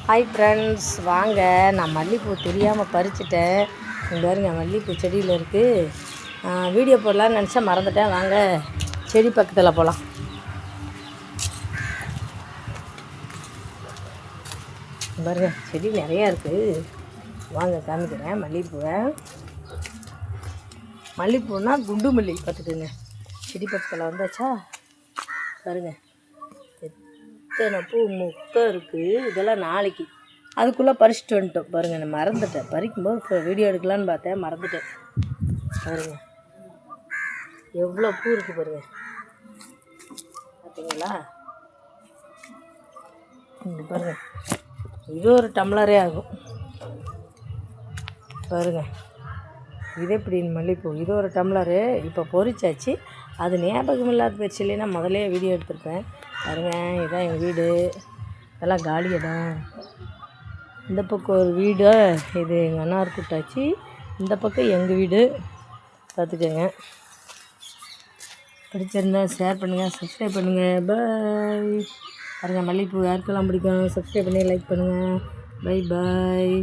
Hi friends, வாங்க. நான் மல்லிகைப்பூ தெரியாமல் பறிச்சுட்டேன். இங்கே பாருங்க, மல்லிகைப்பூ செடியில் இருக்குது. வீடியோ போடலான்னு நினச்சா மறந்துட்டேன். வாங்க செடி பக்கத்தில் போகலாம். பாருங்க, செடி நிறையா இருக்குது. வாங்க காமிக்கிறேன் மல்லிகைப்பூவை. மல்லிகைப்பூனா குண்டு மல்லி பார்த்துக்குங்க. செடி பக்கத்தில் வந்தாச்சா பாருங்கள், எத்தனை பூ முக்கை இருக்குது. இதெல்லாம் நாளைக்கு அதுக்குள்ளே பறிச்சுட்டு வந்துட்டோம். பாருங்கள், நான் மறந்துட்டேன். பறிக்கும்போது இப்போ வீடியோ எடுக்கலான்னு பார்த்தேன், மறந்துட்டேன். பாருங்கள் எவ்வளோ பூ இருக்குது பாருங்கள், பார்த்தீங்களா? இங்கே பாருங்கள், இது ஒரு டம்ளரே ஆகும். பாருங்கள், இது எப்படி மல்லிகைப்பூ, இது ஒரு டம்ளரு. இப்போ பொறிச்சாச்சு. அது ஞாபகம் இல்லாத போயிடுச்சு, இல்லைன்னா முதலே வீடியோ எடுத்திருப்பேன். பாருங்கள், இதுதான் எங்கள் வீடு. இதெல்லாம் காலி இடம். இந்த பக்கம் ஒரு வீடு, இது எங்கள் அண்ணார் கூட்டாச்சு. இந்த பக்கம் எங்கள் வீடு. பார்த்துக்கோங்க. பிடிச்சிருந்தா ஷேர் பண்ணுங்கள், சப்ஸ்கிரைப் பண்ணுங்கள். பாய். பாருங்கள், மல்லிகைப்பூ யாருக்கெல்லாம் பிடிக்கும் சப்ஸ்கிரைப் பண்ணி லைக் பண்ணுங்கள். Bye bye.